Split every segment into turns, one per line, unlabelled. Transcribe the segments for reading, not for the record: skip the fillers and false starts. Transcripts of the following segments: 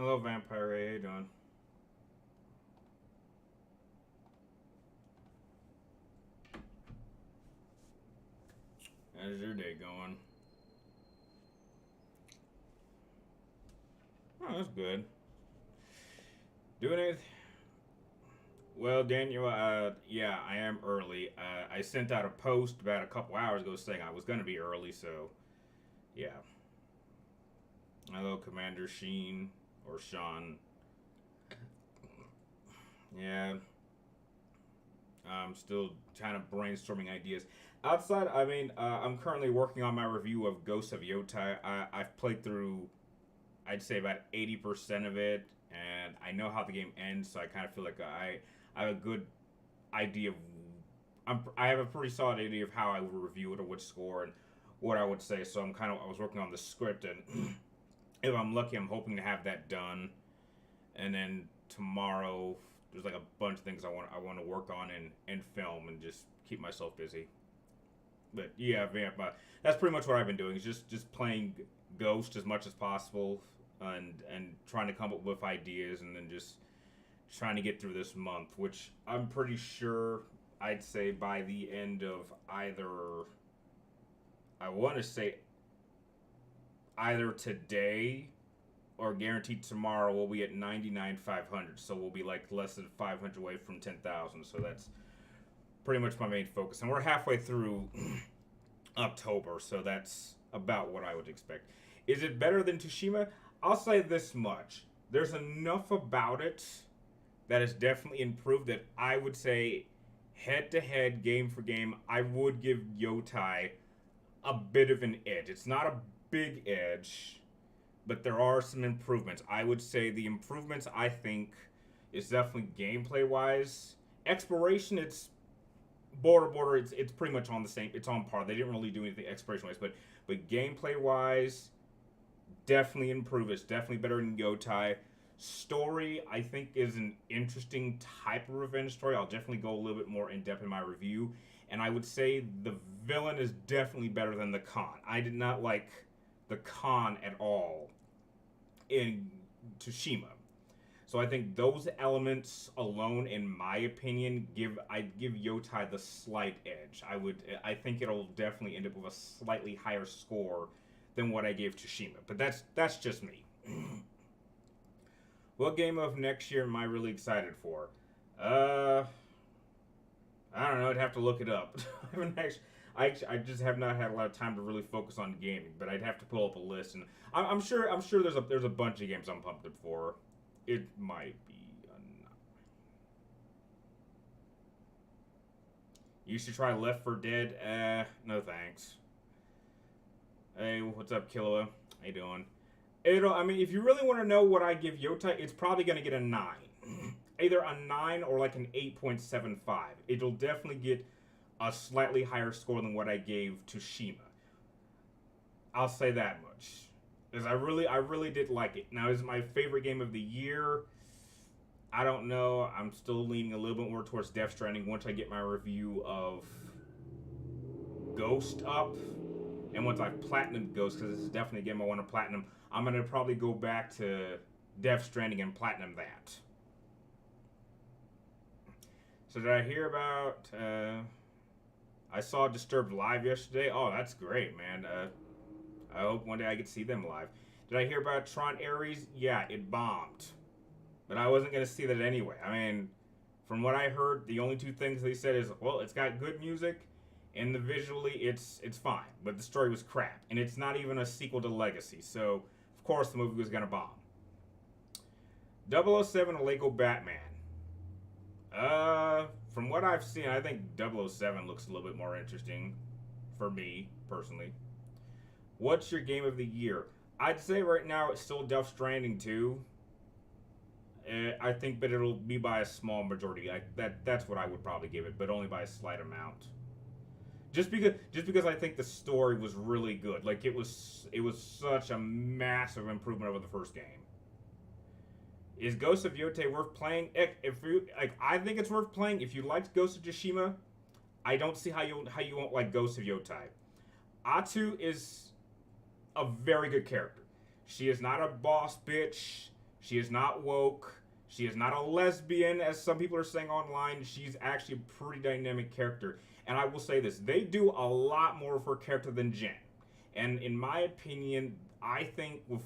Hello, Vampire Ray. How you doing? How's your day going? Oh, that's good. Doing it? Well, Daniel, yeah, I am early. I sent out a post about a couple hours ago saying I was going to be early, so yeah. Hello, Commander Sheen or Sean. Yeah, I'm still kind of brainstorming ideas. Outside, I'm currently working on my review of Ghost of Yotai. I've played through, I'd say about 80% of it, and I know how the game ends, so I kind of feel like I have a good idea of. I have a pretty solid idea of how I would review it or would score and what I would say. So I was working on the script, and if I'm lucky, I'm hoping to have that done, and then tomorrow there's like a bunch of things I want to work on and film and just keep myself busy. But yeah, that's pretty much what I've been doing. Is just playing Ghost as much as possible, and trying to come up with ideas, and then just trying to get through this month, which I'm pretty sure I'd say by the end of I want to say either today or guaranteed tomorrow, we'll be at 99,500. So we'll be like less than 500 away from 10,000. So that's pretty much my main focus. And we're halfway through October, so that's about what I would expect. Is it better than Tsushima? I'll say this much. There's enough about it that has definitely improved that I would say head to head, game for game, I would give Yotai a bit of an edge. It's not a big edge, but there are some improvements. I would say the improvements I think is definitely gameplay wise. Exploration, it's border. It's pretty much on the same. It's on par. They didn't really do anything exploration wise, but gameplay wise, definitely improved. It's definitely better than Yotai. Story, I think, is an interesting type of revenge story. I'll definitely go a little bit more in depth in my review. And I would say the villain is definitely better than the Khan. I did not like the Khan at all in Tsushima. So I think those elements alone, in my opinion, I'd give Yotai the slight edge. I think it'll definitely end up with a slightly higher score than what I gave Tsushima. But that's just me. What game of next year am I really excited for? Uh, I don't know. I'd have to look it up. I haven't actually. I just have not had a lot of time to really focus on gaming, but I'd have to pull up a list, and I'm sure there's a bunch of games I'm pumped up for. It might be. You should try Left 4 Dead. No thanks. Hey, what's up, Killa? How you doing? If you really want to know what I give Yota, it's probably going to get a 9. Either a 9 or like an 8.75. It'll definitely get a slightly higher score than what I gave Tsushima. I'll say that much. Because I really did like it. Now, is it my favorite game of the year? I don't know. I'm still leaning a little bit more towards Death Stranding once I get my review of Ghost up. And once I've platinumed Ghost, because this is definitely a game I want to platinum, I'm going to probably go back to Death Stranding and platinum that. So did I hear about... I saw Disturbed live yesterday. Oh, that's great, man. I hope one day I get to see them live. Did I hear about Tron Ares? Yeah, it bombed. But I wasn't going to see that anyway. I mean, from what I heard, the only two things they said is, well, it's got good music, and the visually, it's fine. But the story was crap. And it's not even a sequel to Legacy. So, of course, the movie was going to bomb. 007 Lego Batman. From what I've seen, I think 007 looks a little bit more interesting for me, personally. What's your game of the year? I'd say right now it's still Death Stranding 2. I think, but it'll be by a small majority. That's what I would probably give it, but only by a slight amount. Just because I think the story was really good. Like it was such a massive improvement over the first game. Is Ghost of Yotai worth playing? If you like, I think it's worth playing. If you liked Ghost of Tsushima, I don't see how you won't like Ghost of Yotai. Atu is a very good character. She is not a boss bitch. She is not woke. She is not a lesbian, as some people are saying online. She's actually a pretty dynamic character. And I will say this, they do a lot more of her character than Jen. And in my opinion, I think with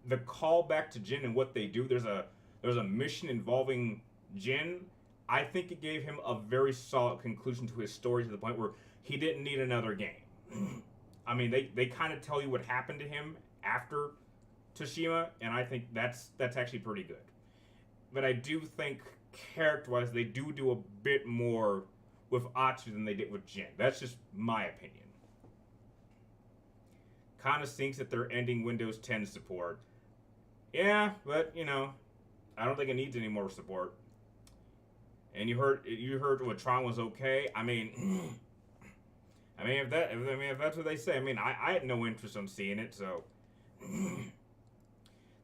the callback to Jin and what they do, there's a mission involving Jin. I think it gave him a very solid conclusion to his story to the point where he didn't need another game. I mean, they kind of tell you what happened to him after Tsushima, and I think that's actually pretty good. But I do think character-wise, they do a bit more with Atsu than they did with Jin. That's just my opinion. Kind of stinks that they're ending Windows 10 support. Yeah, but you know, I don't think it needs any more support. And you heard what Tron was okay. I mean, if that's what they say. I mean, I had no interest in seeing it, so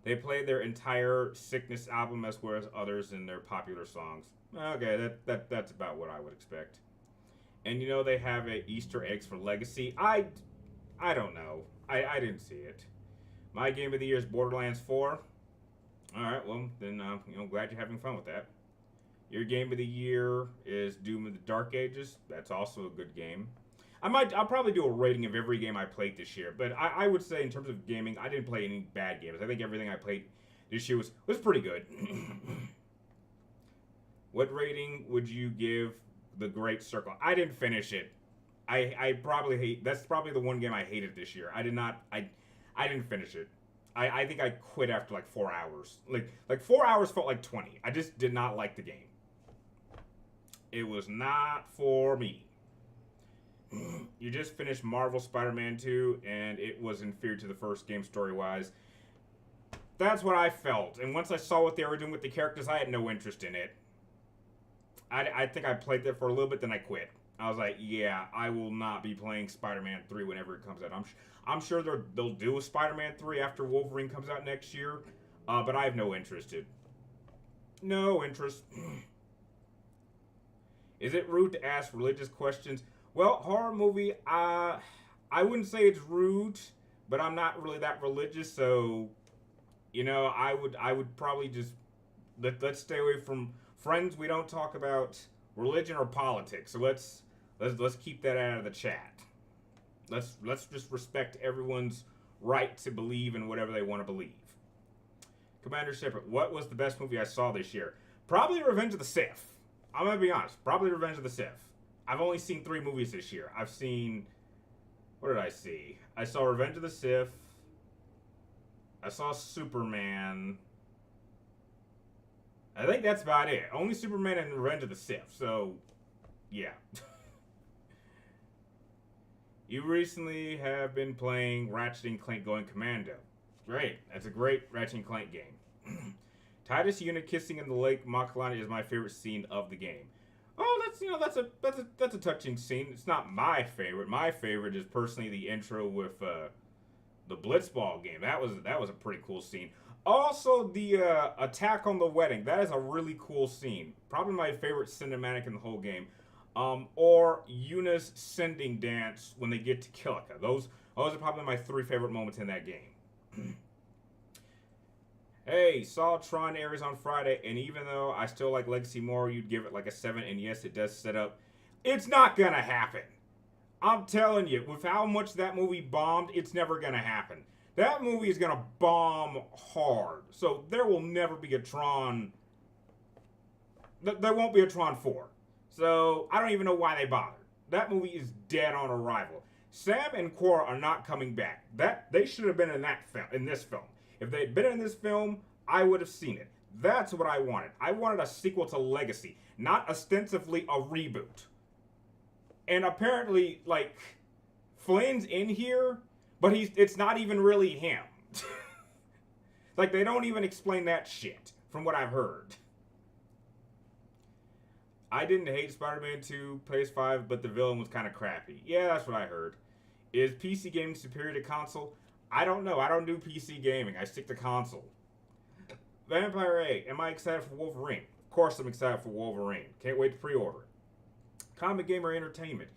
they played their entire Sickness album as well as others in their popular songs. Okay, that's about what I would expect. And you know they have a Easter eggs for Legacy. I don't know. I didn't see it. My game of the year is Borderlands 4. All right, well then glad you're having fun with that. Your game of the year is Doom of the Dark Ages. That's also a good game. I'll probably do a rating of every game I played this year, but I would say in terms of gaming, I didn't play any bad games. I think everything I played this year was pretty good. What rating would you give The Great Circle? I didn't finish it. I probably hate. That's probably the one game I hated this year. I didn't finish it. I think I quit after like 4 hours. Like 4 hours felt like 20. I just did not like the game. It was not for me. You just finished Marvel Spider-Man 2, and it was inferior to the first game story-wise. That's what I felt. And once I saw what they were doing with the characters, I had no interest in it. I think I played that for a little bit, then I quit. I was like, yeah, I will not be playing Spider-Man 3 whenever it comes out. I'm sure they'll do a Spider-Man 3 after Wolverine comes out next year, but I have no interest in. No interest. Is it rude to ask religious questions? Well, horror movie, I wouldn't say it's rude, but I'm not really that religious, so, you know, I would probably just, let's stay away from friends. We don't talk about religion or politics, so let's keep that out of the chat. Let's just respect everyone's right to believe in whatever they want to believe. Commander Shepard, what was the best movie I saw this year? Probably Revenge of the Sith. I'm gonna be honest. Probably Revenge of the Sith. I've only seen 3 movies this year. I've seen... What did I see? I saw Revenge of the Sith. I saw Superman. I think that's about it. Only Superman and Revenge of the Sith. So, yeah. You recently have been playing Ratchet & Clank Going Commando. Great. That's a great Ratchet & Clank game. Titus Unit kissing in the lake Makalani is my favorite scene of the game. Oh, that's a touching scene. It's not my favorite. My favorite is personally the intro with the Blitzball game. That was a pretty cool scene. Also, the attack on the wedding. That is a really cool scene. Probably my favorite cinematic in the whole game. Or Yuna's sending dance when they get to Kilika. Those are probably my 3 favorite moments in that game. Hey, saw Tron Ares on Friday, and even though I still like Legacy more, you'd give it like a 7, and yes, it does set up. It's not gonna happen. I'm telling you, with how much that movie bombed, it's never gonna happen. That movie is gonna bomb hard, so there will never be a Tron. There won't be a Tron 4. So, I don't even know why they bothered. That movie is dead on arrival. Sam and Cora are not coming back. They should have been in this film. If they had been in this film, I would have seen it. That's what I wanted. I wanted a sequel to Legacy, not ostensibly a reboot. And apparently, like, Flynn's in here, but it's not even really him. Like, they don't even explain that shit, from what I've heard. I didn't hate Spider-Man 2, PS5, but the villain was kind of crappy. Yeah, that's what I heard. Is PC gaming superior to console? I don't know. I don't do PC gaming. I stick to console. Vampire A. Am I excited for Wolverine? Of course I'm excited for Wolverine. Can't wait to pre-order it. Comic Gamer Entertainment.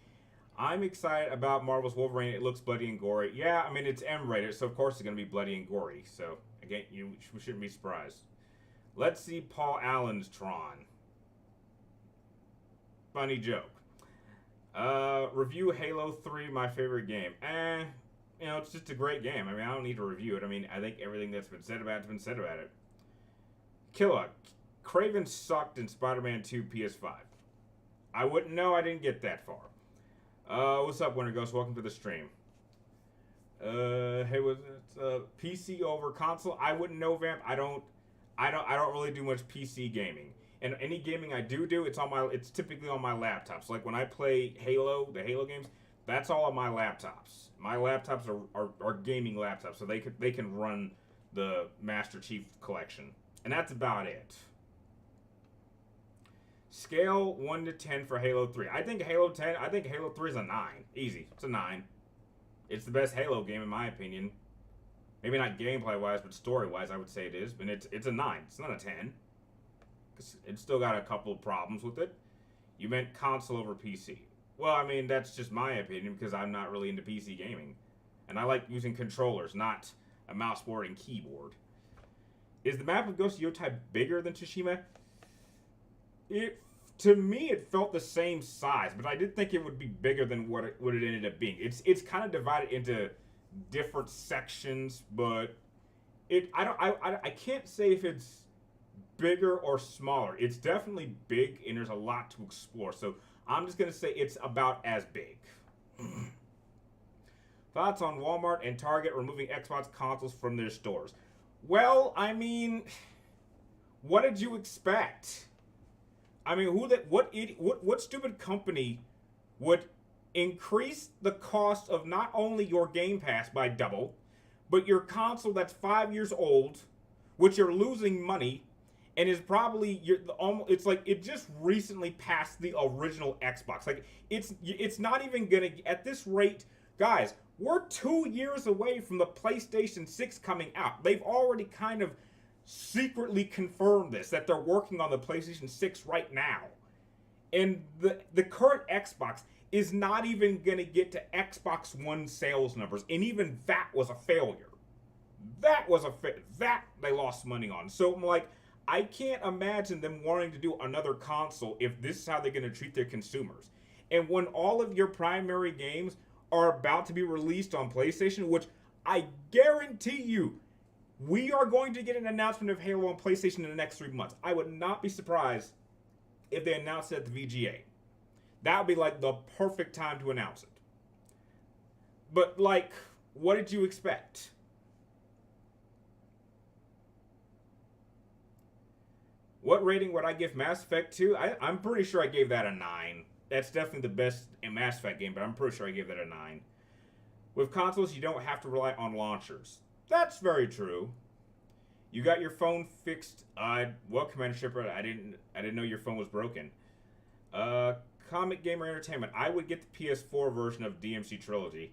I'm excited about Marvel's Wolverine. It looks bloody and gory. Yeah, I mean, it's M-rated, so of course it's going to be bloody and gory. So, Again, you shouldn't be surprised. Let's see Paul Allen's Tron. Funny joke. Review Halo 3, my favorite game. It's just a great game. I mean, I don't need to review it. I mean, I think everything that's been said about it's been said about it. Killa, Kraven sucked in Spider-Man 2 PS5. I wouldn't know. I didn't get that far. What's up, Winter Ghost? Welcome to the stream. Hey, was it PC over console? I wouldn't know, Vamp. I don't really do much PC gaming. And any gaming I do, it's typically on my laptop. So like when I play Halo, the Halo games, that's all on my laptops. My laptops are gaming laptops, so they can run the Master Chief Collection. And that's about it. Scale 1 to 10 for Halo 3. I think Halo 3 is a 9. Easy. It's a 9. It's the best Halo game in my opinion. Maybe not gameplay-wise, but story-wise, I would say it is. And it's a 9. It's not a 10. It's still got a couple of problems with it. You meant console over PC. Well, I mean, that's just my opinion because I'm not really into PC gaming. And I like using controllers, not a mouse board and keyboard. Is the map of Ghost of Yotei bigger than Tsushima? To me, it felt the same size, but I did think it would be bigger than what it ended up being. It's kind of divided into different sections, but I can't say if it's bigger or smaller. It's definitely big, and there's a lot to explore. So I'm just gonna say it's about as big. Thoughts on Walmart and Target removing Xbox consoles from their stores? Well, I mean, what did you expect? I mean, what stupid company would increase the cost of not only your Game Pass by double, but your console that's 5 years old, which you're losing money, and is probably it's like it just recently passed the original Xbox. Like it's not even gonna at this rate, guys. We're 2 years away from the PlayStation 6 coming out. They've already kind of secretly confirmed this, that they're working on the PlayStation 6 right now. And the current Xbox is not even going to get to Xbox One sales numbers. And even that was a failure. That they lost money on. So I'm like, I can't imagine them wanting to do another console if this is how they're going to treat their consumers. And when all of your primary games are about to be released on PlayStation, which I guarantee you, we are going to get an announcement of Halo on PlayStation in the next 3 months. I would not be surprised if they announced it at the VGA. That would be like the perfect time to announce it. But like, what did you expect? What rating would I give Mass Effect 2? I'm pretty sure I gave that a 9. That's definitely the best Mass Effect game, but I'm pretty sure I gave that a 9. With consoles, you don't have to rely on launchers. That's very true. You got your phone fixed. Well, Commander Shipper, I didn't know your phone was broken. Comic Gamer Entertainment. I would get the PS4 version of DMC Trilogy.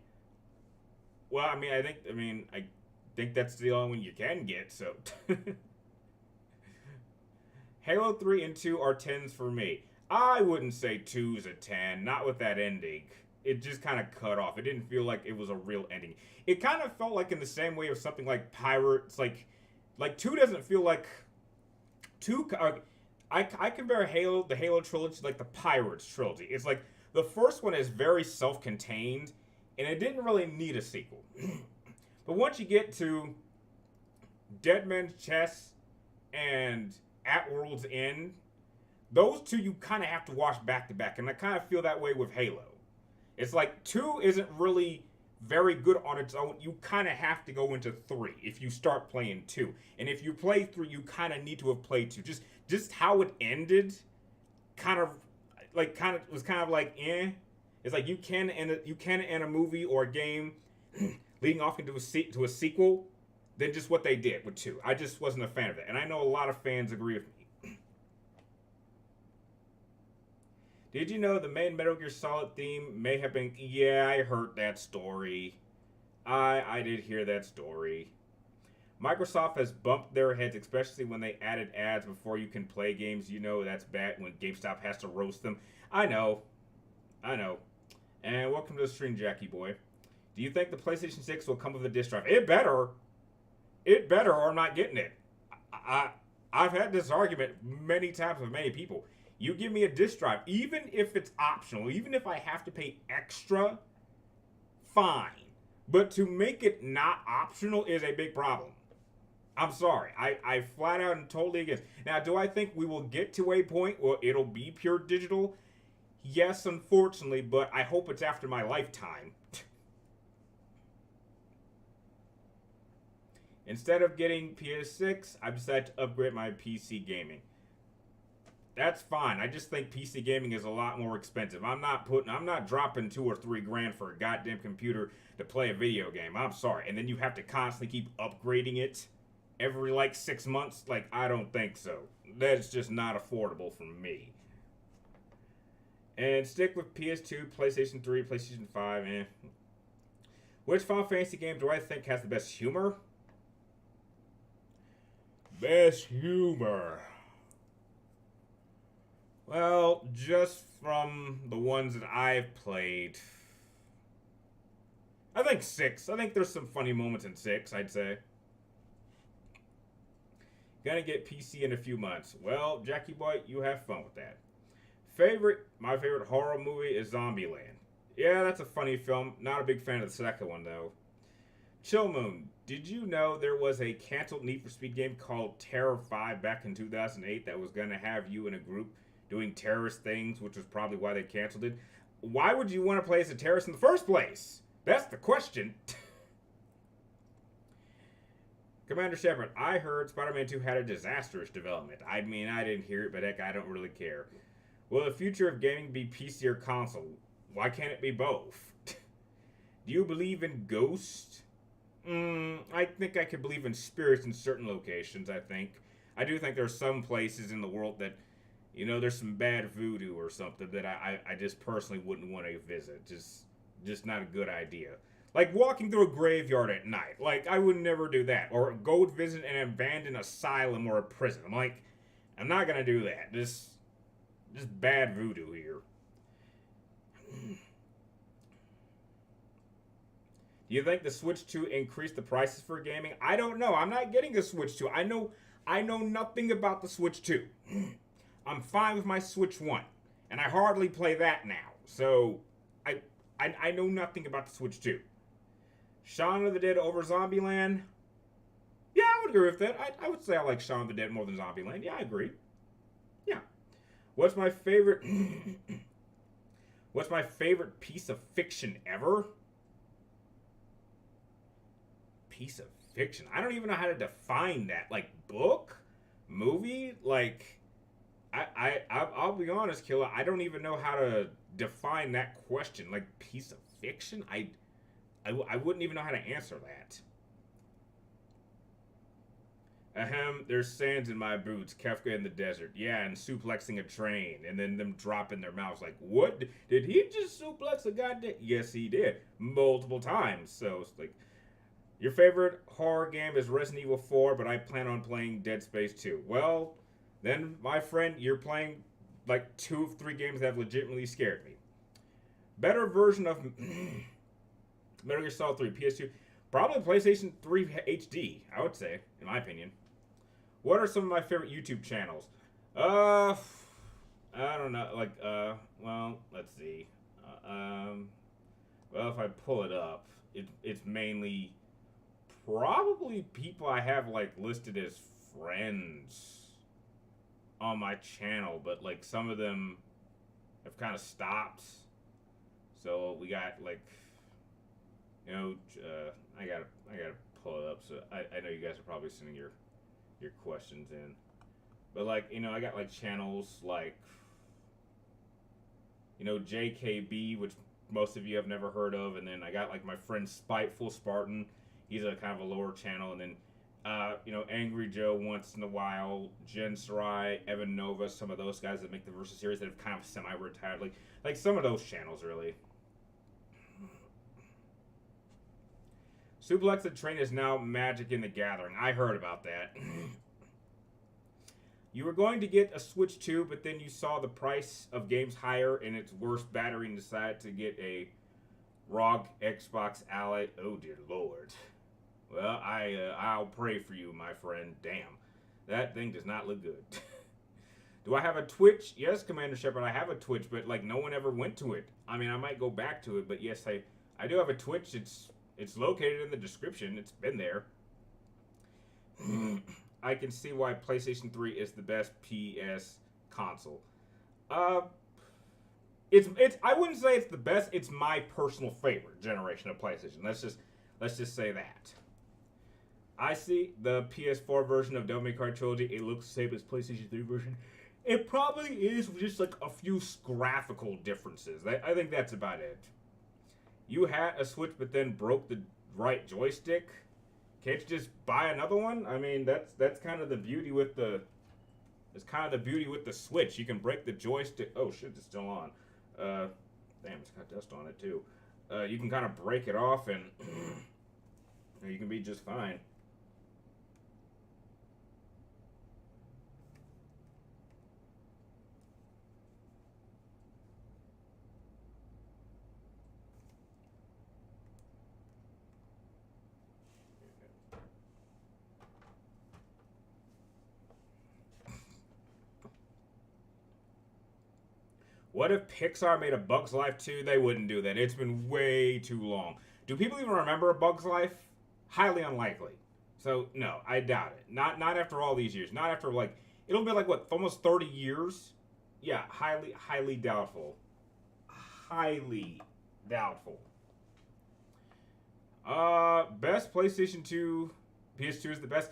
Well, I think that's the only one you can get. So, Halo 3 and 2 are 10s for me. I wouldn't say 2's a 10. Not with that ending. It just kind of cut off. It didn't feel like it was a real ending. It kind of felt like in the same way of something like Pirates. Like 2 doesn't feel like 2. I compare the Halo trilogy to like the Pirates trilogy. It's like the first one is very self-contained, and it didn't really need a sequel. But once you get to Dead Man's Chest and At World's End, those two you kind of have to watch back to back, and I kind of feel that way with Halo. It's like 2 isn't really very good on its own. You kind of have to go into 3 if you start playing 2. And if you play 3, you kind of need to have played 2. Just how it ended was kind of like eh. It's like you can end a movie or a game leading off into a sequel than just what they did with 2. I just wasn't a fan of it. And I know a lot of fans agree with me. Did you know the main Metal Gear Solid theme may have been... Yeah, I heard that story. I did hear that story. Microsoft has bumped their heads, especially when they added ads before you can play games. You know that's bad when GameStop has to roast them. I know. And welcome to the stream, Jackie boy. Do you think the PlayStation 6 will come with a disc drive? It better. it better or I'm not getting it. I I've had this argument many times with many people. You give me a disk drive, even if it's optional, even if I have to pay extra, fine. But to make it not optional is a big problem. I'm sorry. I flat out and totally against. Now, do I think we will get to a point where it'll be pure digital? Yes, unfortunately, but I hope it's after my lifetime. Instead of getting PS6, I've decided to upgrade my PC gaming. That's fine. I just think PC gaming is a lot more expensive. I'm not dropping $2 or $3 grand for a goddamn computer to play a video game. I'm sorry. And then you have to constantly keep upgrading it every like 6 months. Like, I don't think so. That's just not affordable for me. And stick with PS2, PlayStation 3, PlayStation 5, Which Final Fantasy game do I think has the best humor? Best humor. Well, just from the ones that I've played, I think 6. I think there's some funny moments in 6, I'd say. Gonna get PC in a few months. Well, Jackie boy, you have fun with that. My favorite horror movie is Zombieland. Yeah, that's a funny film. Not a big fan of the second one, though. Chill Moon, did you know there was a canceled Need for Speed game called Terror 5 back in 2008 that was going to have you in a group doing terrorist things, which was probably why they canceled it? Why would you want to play as a terrorist in the first place? That's the question. Commander Shepard, I heard Spider-Man 2 had a disastrous development. I mean, I didn't hear it, but heck, I don't really care. Will the future of gaming be PC or console? Why can't it be both? Do you believe in ghosts? I think I could believe in spirits in certain locations, I think. I do think there's some places in the world that, there's some bad voodoo or something that I just personally wouldn't want to visit. Just not a good idea. Like walking through a graveyard at night. Like, I would never do that. Or go visit an abandoned asylum or a prison. I'm not going to do that. Just bad voodoo here. Do you think the Switch 2 increased the prices for gaming? I don't know. I'm not getting a Switch 2. I know nothing about the Switch 2. I'm fine with my Switch 1. And I hardly play that now. So, I know nothing about the Switch 2. Shaun of the Dead over Zombieland? Yeah, I would agree with that. I would say I like Shaun of the Dead more than Zombieland. Yeah, I agree. Yeah. What's my favorite piece of fiction ever? Piece of fiction. I don't even know how to define that. Like book? Movie? Like I'll be honest, Killa, I don't even know how to define that question. Like piece of fiction? I wouldn't even know how to answer that. Ahem, there's sands in my boots, Kefka in the desert. Yeah, and suplexing a train, and then them dropping their mouths like, what? Did he just suplex a goddamn? Yes, he did. Multiple times. So, it's like, your favorite horror game is Resident Evil 4, but I plan on playing Dead Space 2. Well, then, my friend, you're playing, like, 2 of 3 games that have legitimately scared me. Better version of Metal Gear Solid 3, PS2. Probably PlayStation 3 HD, I would say, in my opinion. What are some of my favorite YouTube channels? I don't know. Like, well, let's see. Well, if I pull it up, it's mainly probably people I have, like, listed as friends on my channel, but, like, some of them have kind of stopped. So, we got, like, I gotta pull it up, so I know you guys are probably sending your questions in. But, like, I got, like, channels like, JKB, which most of you have never heard of, and then I got, like, my friend Spiteful Spartan. He's a kind of a lower channel, and then, Angry Joe once in a while, Jen Sarai, Evan Nova, some of those guys that make the Versus series that have kind of semi-retired, like some of those channels, really. Suplex the Train is now Magic in the Gathering. I heard about that. You were going to get a Switch 2, but then you saw the price of games higher and its worst battery and decided to get a ROG Xbox Ally. Oh, dear Lord. Well, I'll pray for you, my friend. Damn, that thing does not look good. Do I have a Twitch? Yes, Commander Shepard, I have a Twitch, but like no one ever went to it. I mean, I might go back to it, but yes, I do have a Twitch. It's located in the description. It's been there. I can see why PlayStation 3 is the best PS console. Uh, it's I wouldn't say it's the best. It's my personal favorite generation of PlayStation. Let's just say that. I see the PS4 version of Devil May Cry Trilogy. It looks the same as PlayStation 3 version. It probably is just like a few graphical differences. I think that's about it. You had a Switch, but then broke the right joystick. Can't you just buy another one? I mean, that's kind of the beauty with the. It's kind of the beauty with the Switch. You can break the joystick. Oh shit, it's still on. Damn, it's got dust on it too. You can kind of break it off and you can be just fine. What if Pixar made a Bug's Life 2? They wouldn't do that. It's been way too long. Do people even remember a Bug's Life? Highly unlikely. So no, I doubt it. Not after all these years. Not after like it'll be like what almost 30 years. Yeah, highly doubtful. Highly doubtful. Best PlayStation 2, PS2 is the best.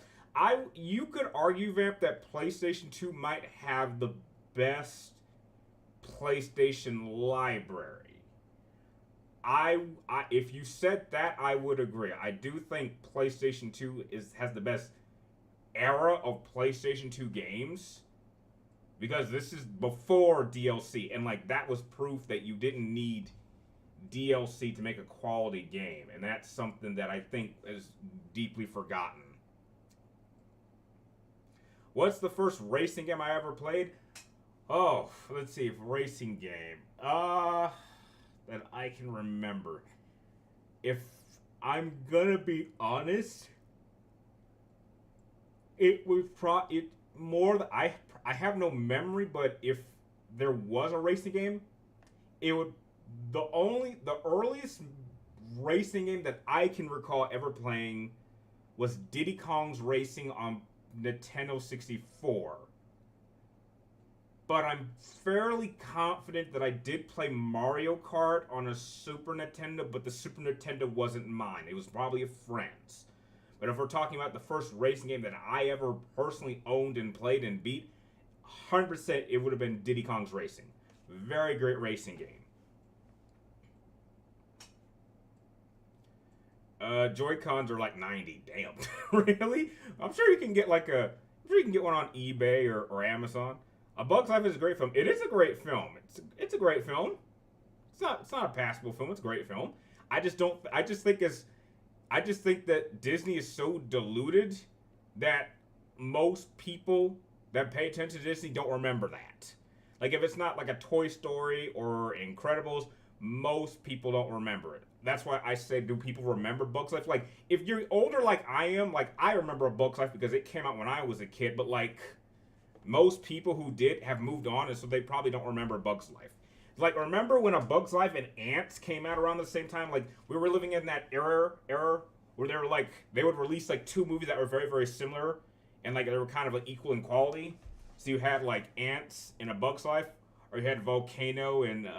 You could argue, Vamp, that PlayStation 2 might have the best PlayStation library. If you said that, I would agree. I do think PlayStation 2 has the best era of PlayStation 2 games because this is before DLC, and like that was proof that you didn't need DLC to make a quality game, and that's something that I think is deeply forgotten. What's the first racing game I ever played? Oh, let's see, racing game. That I can remember. If I'm gonna be honest, it would it more. I have no memory, but if there was a racing game, it would the earliest racing game that I can recall ever playing was Diddy Kong's Racing on Nintendo 64. But I'm fairly confident that I did play Mario Kart on a Super Nintendo, but the Super Nintendo wasn't mine. It was probably a friend's. But if we're talking about the first racing game that I ever personally owned and played and beat, 100% it would have been Diddy Kong's Racing. Very great racing game. Joy-Cons are like 90. Damn. Really? I'm sure you can get like I'm sure you can get one on eBay or Amazon. A Bug's Life is a great film. It is a great film. It's a great film. It's not a passable film. It's a great film. I just don't. I just think that Disney is so diluted that most people that pay attention to Disney don't remember that. Like if it's not like a Toy Story or Incredibles, most people don't remember it. That's why I say, do people remember Bug's Life? Like if you're older like I am, like I remember a Bug's Life because it came out when I was a kid, but like most people who did have moved on, and so they probably don't remember Bug's Life. Like, remember when A Bug's Life and Ants came out around the same time? Like, we were living in that era where they were like, they would release like two movies that were very, very similar, and like they were kind of like equal in quality. So you had like Ants in A Bug's Life, or you had Volcano in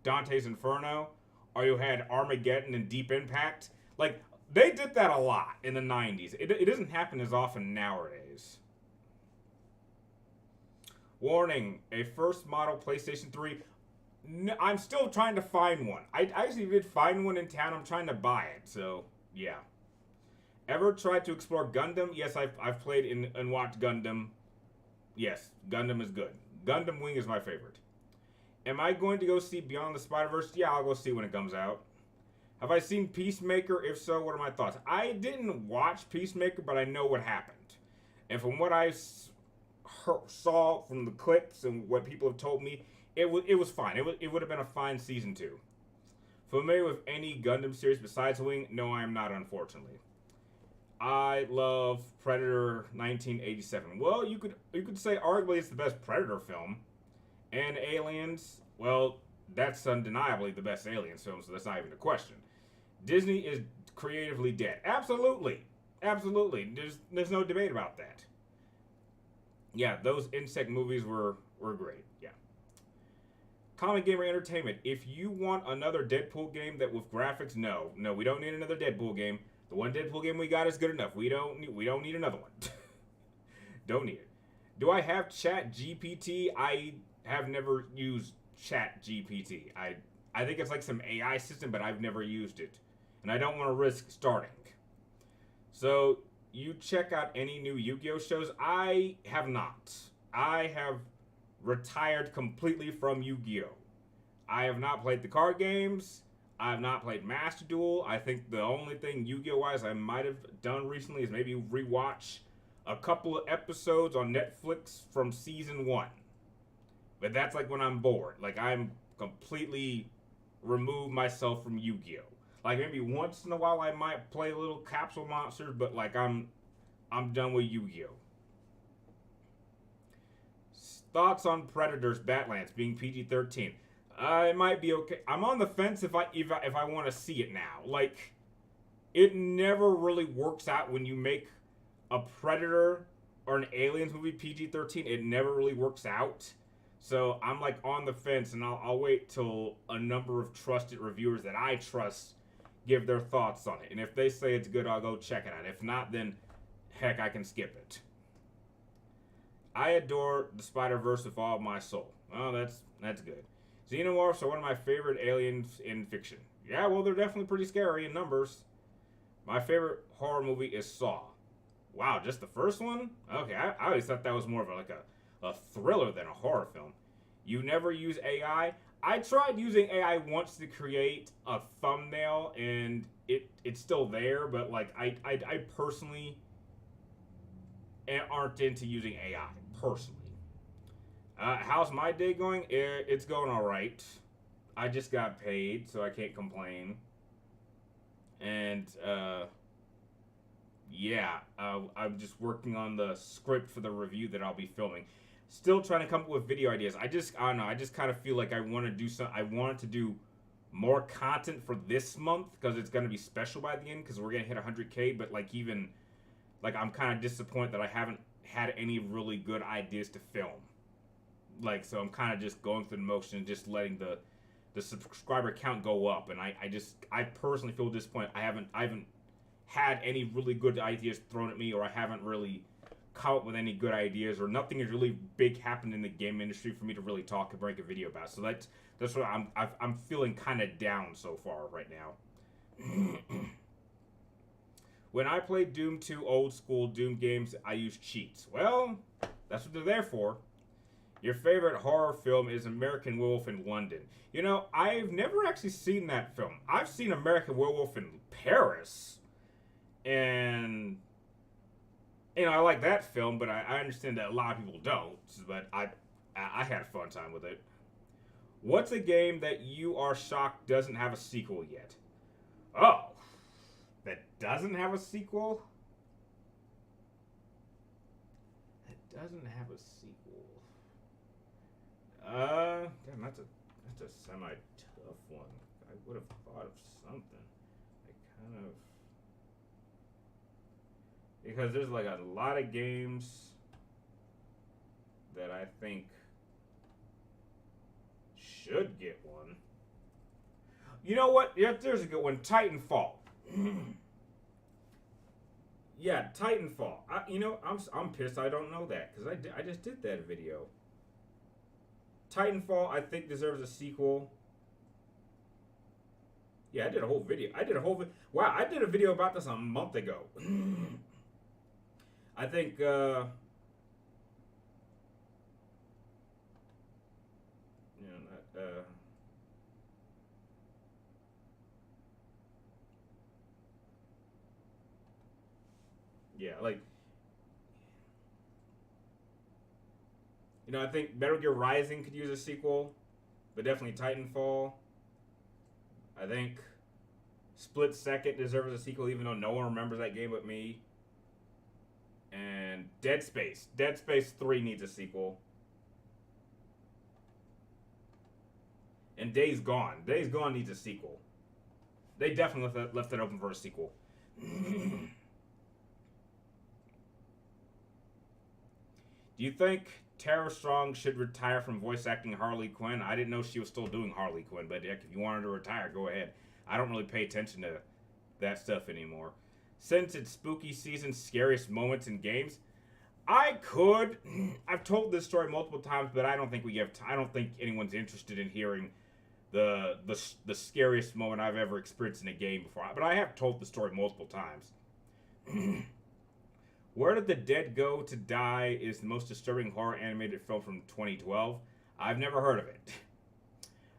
Dante's Inferno, or you had Armageddon and Deep Impact. Like, they did that a lot in the 90s. It doesn't happen as often nowadays. Warning, a first model PlayStation 3. I'm still trying to find one. I actually did find one in town. I'm trying to buy it, so yeah. Ever tried to explore Gundam? Yes, I've played and watched Gundam. Yes, Gundam is good. Gundam Wing is my favorite. Am I going to go see Beyond the Spider-Verse? Yeah, I'll go see when it comes out. Have I seen Peacemaker? If so, what are my thoughts? I didn't watch Peacemaker, but I know what happened. And from what I saw from the clips and what people have told me, it was fine. It would have been a fine season 2. Familiar with any Gundam series besides Wing? No, I am not, unfortunately. I love Predator 1987. Well, you could say arguably it's the best Predator film. And Aliens, well, that's undeniably the best Aliens film, so that's not even a question. Disney is creatively dead. Absolutely. Absolutely. There's no debate about that. Yeah, those insect movies were great. Yeah. Common Gamer Entertainment. If you want another Deadpool game that with graphics, no, we don't need another Deadpool game. The one Deadpool game we got is good enough. We don't need another one. Don't need it. Do I have Chat GPT? I have never used Chat GPT. I think it's like some AI system, but I've never used it, and I don't want to risk starting. So you check out any new Yu-Gi-Oh shows? I have not. I have retired completely from Yu-Gi-Oh. I have not played the card games. I have not played Master Duel. I think the only thing Yu-Gi-Oh wise I might have done recently is maybe rewatch a couple of episodes on Netflix from season 1. But that's like when I'm bored. Like I'm completely removed myself from Yu-Gi-Oh. Like maybe once in a while I might play a little Capsule Monsters, but like I'm done with Yu-Gi-Oh. Thoughts on Predators Badlands being PG-13? It might be okay. I'm on the fence if I want to see it now. Like it never really works out when you make a Predator or an Aliens movie PG-13. It never really works out. So I'm like on the fence, and I'll wait till a number of trusted reviewers that I trust give their thoughts on it. And if they say it's good, I'll go check it out. If not, then heck, I can skip it. I adore the Spider-Verse with all of my soul. Oh, that's good. Xenomorphs are one of my favorite aliens in fiction. Yeah, well, they're definitely pretty scary in numbers. My favorite horror movie is Saw. Wow, just the first one? Okay, I always thought that was more of a thriller than a horror film. You never use AI? I tried using AI once to create a thumbnail, and it's still there, but like I personally aren't into using AI, personally. How's my day going? It's going all right. I just got paid, so I can't complain. And yeah, I'm just working on the script for the review that I'll be filming. Still trying to come up with video ideas. I don't know. I just kind of feel like I want to do some. I wanted to do more content for this month because it's gonna be special by the end because we're gonna hit 100K. But like even, like I'm kind of disappointed that I haven't had any really good ideas to film. Like so, I'm kind of just going through the motion and just letting the subscriber count go up. And I personally feel disappointed. I haven't had any really good ideas thrown at me, or I haven't really come up with any good ideas, or nothing has really big happened in the game industry for me to really talk and break a video about. So that's what I'm feeling kind of down so far right now. When I play Doom 2 old school Doom games, I use cheats. Well, that's what they're there for. Your favorite horror film is American Werewolf in London. You know, I've never actually seen that film. I've seen American Werewolf in Paris, and you know, I like that film, but I understand that a lot of people don't. But I had a fun time with it. What's a game that you are shocked doesn't have a sequel yet? Oh, that doesn't have a sequel? That doesn't have a sequel. Damn, that's a semi-tough one. I would have thought of something. I kind of... Because there's like a lot of games that I think should get one. You know what? Yeah, there's a good one. Titanfall. Yeah, Titanfall. I'm pissed I don't know that because I just did that video. Titanfall, I think, deserves a sequel. Yeah, I did a whole video. Wow, I did a video about this a month ago. I think, yeah, like, I think Metal Gear Rising could use a sequel, but definitely Titanfall. I think Split Second deserves a sequel, even though no one remembers that game but me. And Dead Space. Dead Space 3 needs a sequel. And Days Gone. Days Gone needs a sequel. They definitely left that open for a sequel. Do you think Tara Strong should retire from voice acting Harley Quinn? I didn't know she was still doing Harley Quinn, but heck, if you wanted to retire, go ahead. I don't really pay attention to that stuff anymore. Since it's spooky season, scariest moments in games, I could. I've told this story multiple times, but I don't think I don't think anyone's interested in hearing the scariest moment I've ever experienced in a game before. But I have told the story multiple times. Where Did the Dead Go to Die is the most disturbing horror animated film from 2012. I've never heard of it.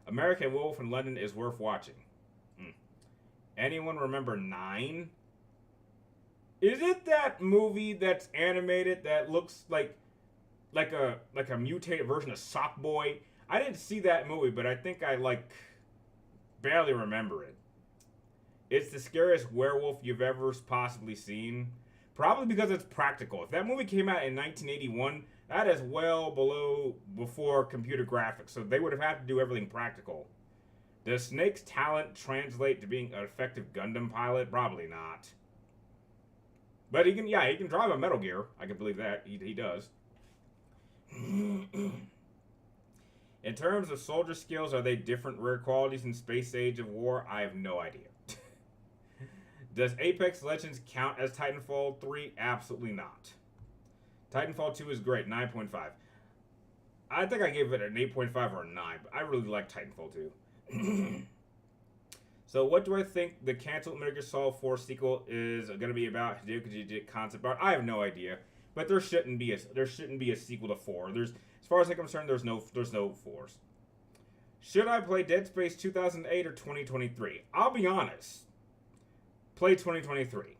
American Werewolf in London is worth watching. Anyone remember 9? Is it that movie that's animated that looks like a mutated version of Sock Boy? I didn't see that movie, but I think I barely remember it. It's the scariest werewolf you've ever possibly seen. Probably because it's practical. If that movie came out in 1981, that is well before computer graphics, so they would have had to do everything practical. Does Snake's talent translate to being an effective Gundam pilot? Probably not. But he can drive a Metal Gear. I can believe that. He does. In terms of soldier skills, are they different rare qualities in Space Age of War? I have no idea. Does Apex Legends count as Titanfall 3? Absolutely not. Titanfall 2 is great, 9.5. I think I gave it an 8.5 or a 9, but I really like Titanfall 2. So what do I think the canceled Metal Gear Solid 4 sequel is going to be about? Hideo Kojima concept art? I have no idea. But there shouldn't be a sequel to 4. As far as I'm concerned, there's no 4s. Should I play Dead Space 2008 or 2023? I'll be honest. Play 2023.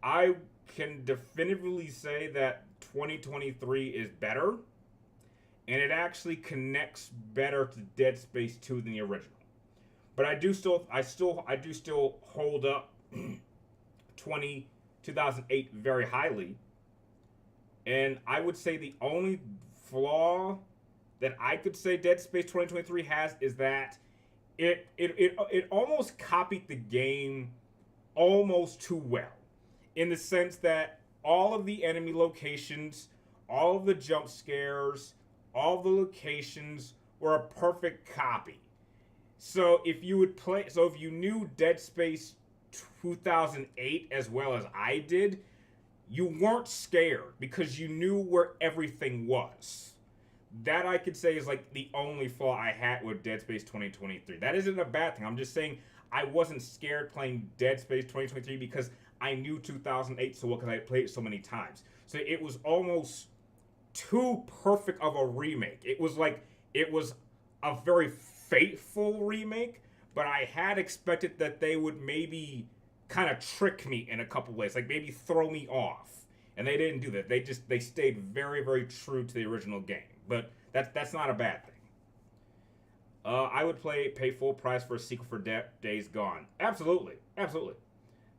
I can definitively say that 2023 is better, and it actually connects better to Dead Space 2 than the original. But I do still hold up 2008 very highly. And I would say the only flaw that I could say Dead Space 2023 has is that it almost copied the game almost too well, in the sense that all of the enemy locations, all of the jump scares, all of the locations were a perfect copy. So if you knew Dead Space 2008 as well as I did, you weren't scared because you knew where everything was. That I could say is the only flaw I had with Dead Space 2023. That isn't a bad thing. I'm just saying I wasn't scared playing Dead Space 2023 because I knew 2008 so well because I had played it so many times. So it was almost too perfect of a remake. It was a very faithful remake, but I had expected that they would maybe kind of trick me in a couple ways, maybe throw me off. And they didn't do that. They stayed very, very true to the original game. But that's not a bad thing. I would pay full price for a sequel for Days Gone. Absolutely.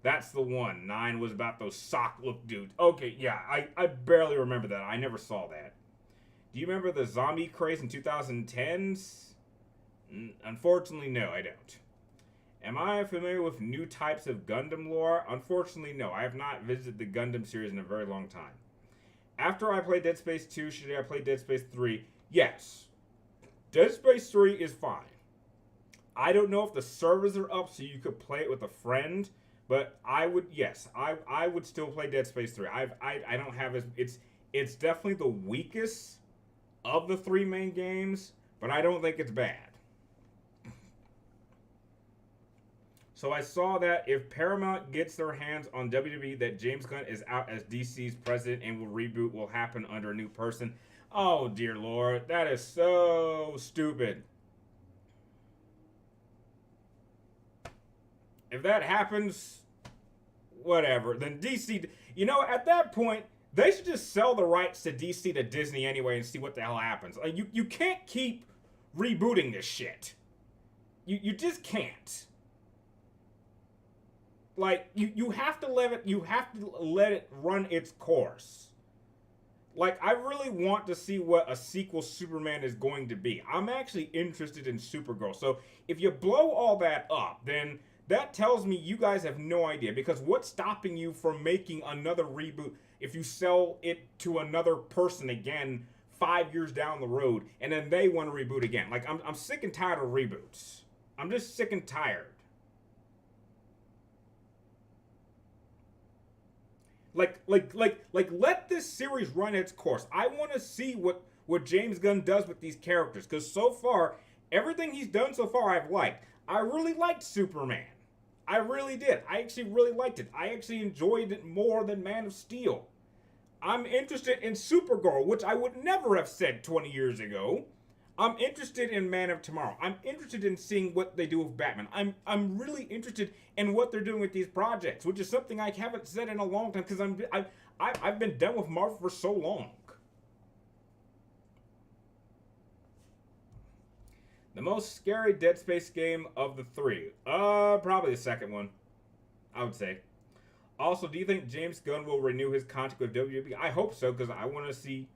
That's the one. 9 was about those sock look dudes. Okay, yeah, I barely remember that. I never saw that. Do you remember the zombie craze in 2010s? Unfortunately, no, I don't. Am I familiar with new types of Gundam lore? Unfortunately, no. I have not visited the Gundam series in a very long time. After I play Dead Space 2, should I play Dead Space 3? Yes. Dead Space 3 is fine. I don't know if the servers are up so you could play it with a friend, but I would still play Dead Space 3. I don't have it's definitely the weakest of the 3 main games, but I don't think it's bad. So I saw that if Paramount gets their hands on WWE, that James Gunn is out as DC's president and reboot will happen under a new person. Oh, dear Lord. That is so stupid. If that happens, whatever. Then DC, at that point, they should just sell the rights to DC to Disney anyway and see what the hell happens. You can't keep rebooting this shit. You just can't. Like you have to let it run its course. Like I really want to see what a sequel Superman is going to be. I'm actually interested in Supergirl. So if you blow all that up, then that tells me you guys have no idea, because what's stopping you from making another reboot if you sell it to another person again 5 years down the road and then they want to reboot again? Like I'm sick and tired of reboots. I'm just sick and tired. Like let this series run its course. I want to see what James Gunn does with these characters, because so far everything he's done so far I've liked. I really liked Superman. I really did. I actually really liked it. I actually enjoyed it more than Man of Steel. I'm interested in Supergirl, which I would never have said 20 years ago. I'm interested in Man of Tomorrow. I'm interested in seeing what they do with Batman. I'm really interested in what they're doing with these projects, which is something I haven't said in a long time, because I've been done with Marvel for so long. The most scary Dead Space game of the three? Probably the second one, I would say. Also, do you think James Gunn will renew his contract with WWE? I hope so, because I want to see.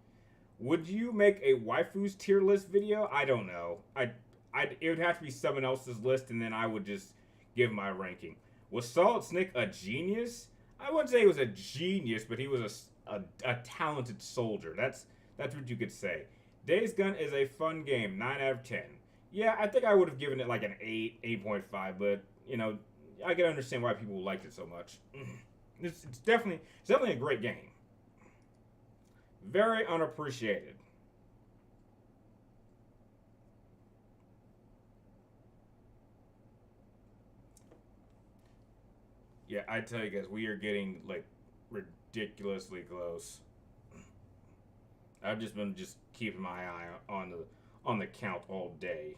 Would you make a waifus tier list video? I don't know. It would have to be someone else's list, and then I would just give my ranking. Was Solid Snake a genius? I wouldn't say he was a genius, but he was a talented soldier. That's what you could say. Days Gone is a fun game. 9 out of 10. Yeah, I think I would have given it like an 8, 8.5, but you know, I can understand why people liked it so much. It's definitely a great game. Very unappreciated. Yeah, I tell you guys, we are getting like ridiculously close. I've just been keeping my eye on the count all day.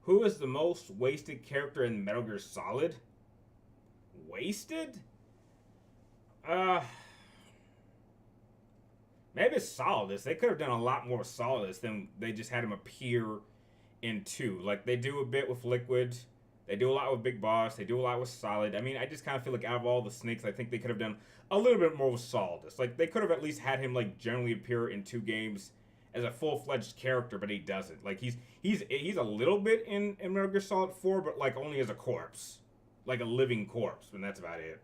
Who is the most wasted character in Metal Gear Solid? Wasted? Uh, Maybe it's Solidus. They could have done a lot more with Solidus than they just had him appear in 2. Like, they do a bit with Liquid. They do a lot with Big Boss. They do a lot with Solid. I mean, I just kind of feel like out of all the snakes, I think they could have done a little bit more with Solidus. Like, they could have at least had him, like, generally appear in 2 games as a full-fledged character, but he doesn't. Like, he's a little bit in Metal Gear Solid 4, but, like, only as a corpse. Like a living corpse, and that's about it.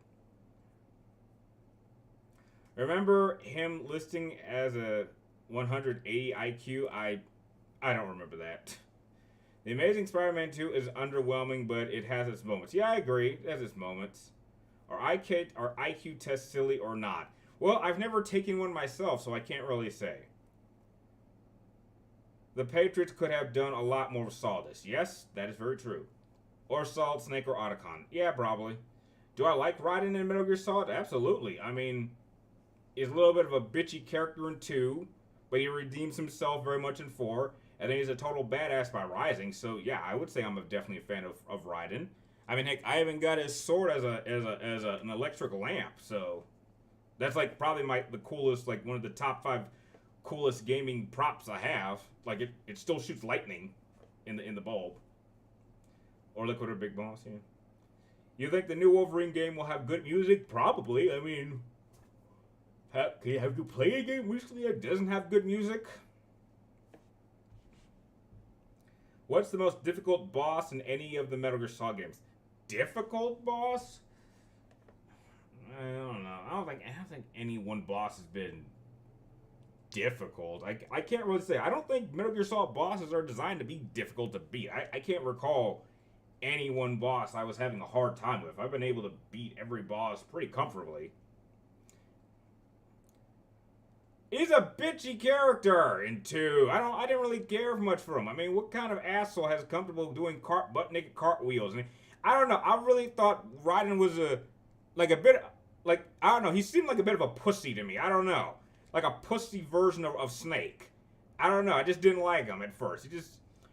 Remember him listing as a 180 IQ? I don't remember that. The Amazing Spider-Man 2 is underwhelming, but it has its moments. Yeah, I agree. It has its moments. Are IQ tests silly or not? Well, I've never taken one myself, so I can't really say. The Patriots could have done a lot more with Solidus. Yes, that is very true. Or Solid Snake or Otacon. Yeah, probably. Do I like Raiden in Metal Gear Solid? Absolutely. I mean, he's a little bit of a bitchy character in 2, but he redeems himself very much in 4, and then he's a total badass by Rising. So yeah, I would say I'm definitely a fan of Raiden. I mean, heck, I even got his sword as an electric lamp. So that's like probably the coolest, like one of the top 5 coolest gaming props I have. Like it still shoots lightning in the bulb. Or Liquid or Big Boss. Yeah. You think the new Wolverine game will have good music? Probably. I mean, have you played a game recently that doesn't have good music? What's the most difficult boss in any of the Metal Gear Solid games? Difficult boss? I don't know. I don't think any one boss has been difficult. I can't really say. I don't think Metal Gear Solid bosses are designed to be difficult to beat. I can't recall any one boss I was having a hard time with. I've been able to beat every boss pretty comfortably. He's a bitchy character in 2. I didn't really care much for him. I mean, what kind of asshole has comfortable doing butt naked cartwheels? I don't know. I really thought Raiden was like a bit like I don't know. He seemed like a bit of a pussy to me. I don't know, like a pussy version of Snake. I don't know. I just didn't like him at first. He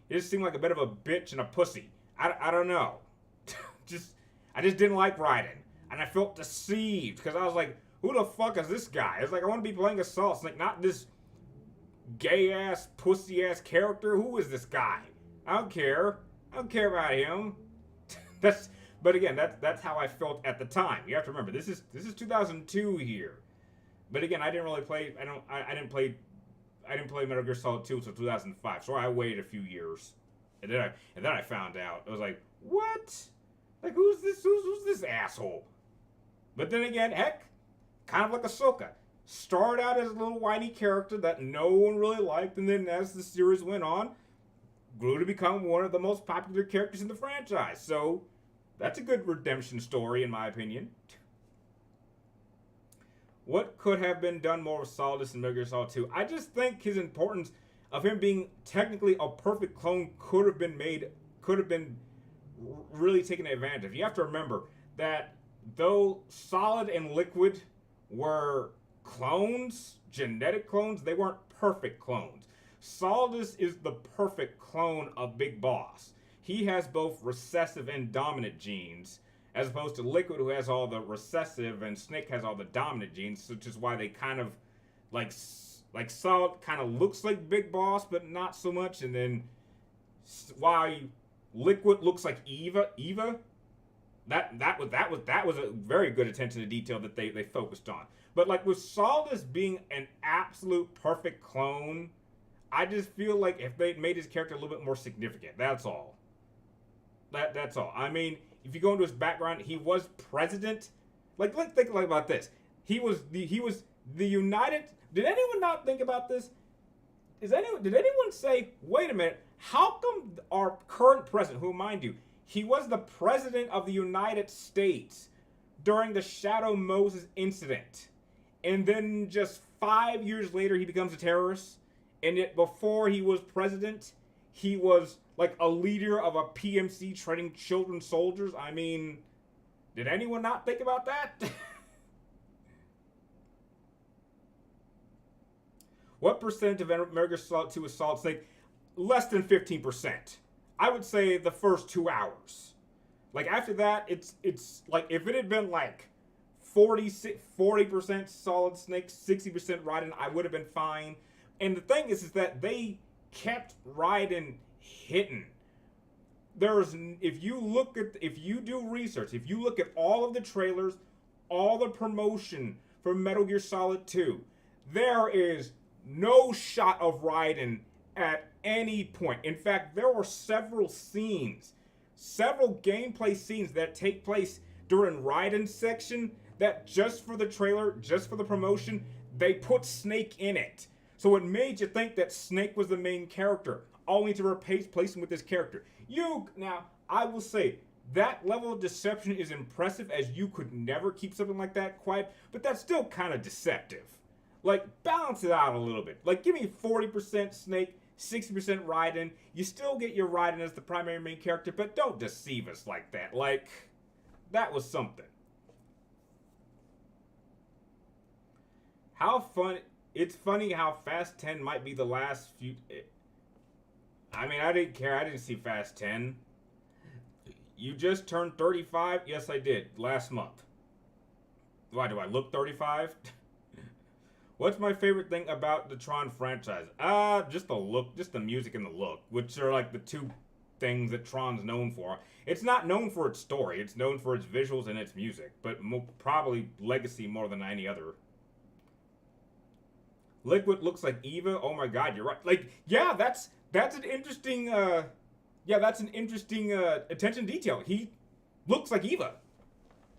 just seemed like a bit of a bitch and a pussy. I don't know. just I just didn't like Raiden, and I felt deceived because I was like, who the fuck is this guy? It's like I want to be playing a Solid Snake, not this gay ass pussy ass character. Who is this guy? I don't care. I don't care about him. But again, that's how I felt at the time. You have to remember this is 2002 here. But again, I didn't really play. I didn't play Metal Gear Solid 2 until 2005. So I waited a few years, and then I found out. I was like, what? Like who's this? Who's this asshole? But then again, heck, kind of like Ahsoka. Started out as a little whiny character that no one really liked, and then as the series went on, grew to become one of the most popular characters in the franchise. So that's a good redemption story, in my opinion. What could have been done more with Solidus in Metal Gear Solid 2? I just think his importance of him being technically a perfect clone could have been really taken advantage of. You have to remember that though Solid and Liquid were clones, genetic clones, they weren't perfect clones. Solidus is the perfect clone of Big Boss. He has both recessive and dominant genes, as opposed to Liquid, who has all the recessive, and Snake has all the dominant genes, which is why they kind of like Solid kind of looks like Big Boss, but not so much. And then why Liquid looks like Eva. That was a very good attention to detail that they focused on. But like with Solidus being an absolute perfect clone, I just feel like if they made his character a little bit more significant, that's all. That's all. I mean, if you go into his background, he was president. Like, let's think about this. He was the United. Did anyone not think about this? Did anyone say, wait a minute, how come our current president, who mind you, he was the president of the United States during the Shadow Moses incident, and then just 5 years later he becomes a terrorist, and yet before he was president, he was like a leader of a PMC training children soldiers? I mean, did anyone not think about that? What percentage of Metal Gear Solid 2 is Solid Snake? Less than 15%. I would say the first 2 hours. Like after that, it's like if it had been like 40% Solid Snake, 60% Raiden, I would have been fine. And the thing is that they kept Raiden hidden. If you do research, if you look at all of the trailers, all the promotion for Metal Gear Solid 2, there is no shot of Raiden at any point. In fact, there were several gameplay scenes that take place during Raiden's section that just for the trailer, just for the promotion, they put Snake in it. So it made you think that Snake was the main character, only to replace him with this character. Now, I will say, that level of deception is impressive, as you could never keep something like that quiet, but that's still kind of deceptive. Like, balance it out a little bit. Like, give me 40% Snake, 60% Raiden. You still get your Raiden as the primary main character, but don't deceive us like that. Like, that was something. It's funny how Fast 10 might be the last few... I mean, I didn't care. I didn't see Fast 10. You just turned 35? Yes, I did. Last month. Why, do I look 35? What's my favorite thing about the Tron franchise? Just the look, just the music and the look, which are like the two things that Tron's known for. It's not known for its story. It's known for its visuals and its music, but probably legacy more than any other. Liquid looks like Eva. Oh my God, you're right. Like, yeah, that's an interesting. That's an interesting attention to detail. He looks like Eva.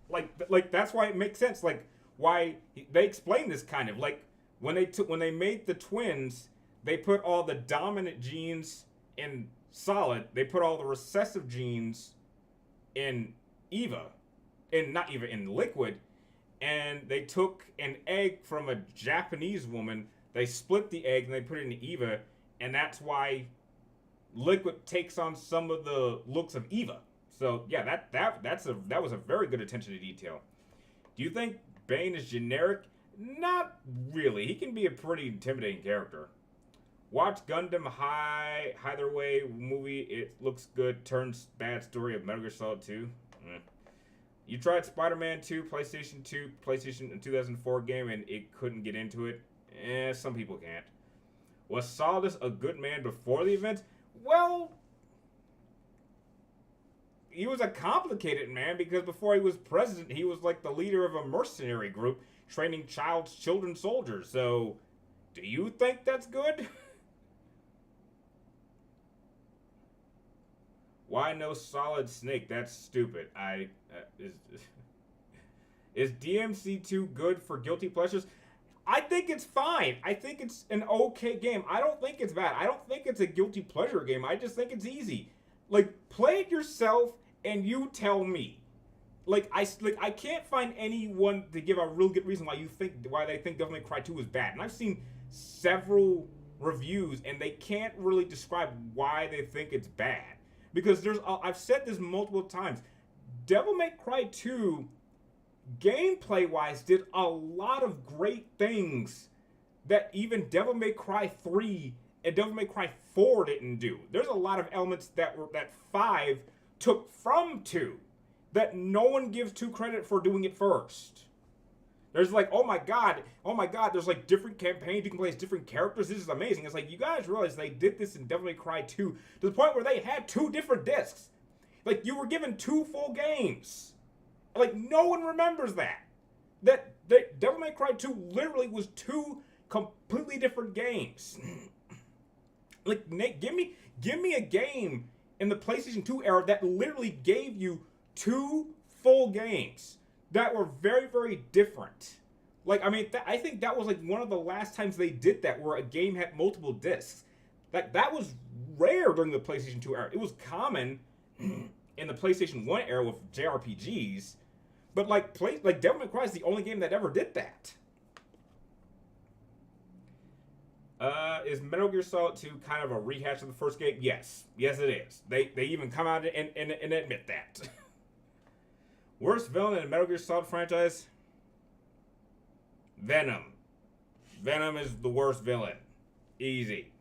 Like that's why it makes sense. Like why they explain this kind of like when they made the twins, they put all the dominant genes in Solid. They put all the recessive genes in Eva, in Liquid, and they took an egg from a Japanese woman. They split the egg and they put it in Eva, and that's why Liquid takes on some of the looks of Eva. So yeah, that was a very good attention to detail. Do you think Bane is generic? Not really. He can be a pretty intimidating character. Watch Gundam Either Way movie. It looks good. Turns bad story of Metal Gear Solid 2. Mm. You tried Spider-Man 2, PlayStation in 2004 game, and it couldn't get into it. Some people can't. Was Solidus a good man before the event? Well, he was a complicated man because before he was president, he was like the leader of a mercenary group training children soldiers. So, do you think that's good? Why no Solid Snake? That's stupid. Is DMC2 good for guilty pleasures? I think it's fine. I think it's an okay game. I don't think it's bad. I don't think it's a guilty pleasure game. I just think it's easy. Like, play it yourself and you tell me. I can't find anyone to give a real good reason why they think Devil May Cry 2 is bad. And I've seen several reviews and they can't really describe why they think it's bad. Because I've said this multiple times. Devil May Cry 2, gameplay-wise, did a lot of great things that even Devil May Cry 3 and Devil May Cry 4 didn't do. There's a lot of elements that 5 took from 2 that no one gives 2 credit for doing it first. There's like, oh my god, there's like different campaigns, you can play as different characters, this is amazing. It's like, you guys realize they did this in Devil May Cry 2 to the point where they had 2 different discs. Like, you were given 2 full games. Like, no one remembers that. That Devil May Cry 2 literally was 2 completely different games. Like, give me a game in the PlayStation 2 era that literally gave you 2 full games that were very, very different. Like, I mean, I think that was like one of the last times they did that, where a game had multiple discs. That was rare during the PlayStation 2 era. It was common in the PlayStation 1 era with JRPGs, but like Devil May Cry is the only game that ever did that. Is Metal Gear Solid 2 kind of a rehash of the first game? Yes. Yes, it is. They even come out and admit that. Worst villain in the Metal Gear Solid franchise? Venom. Venom is the worst villain. Easy.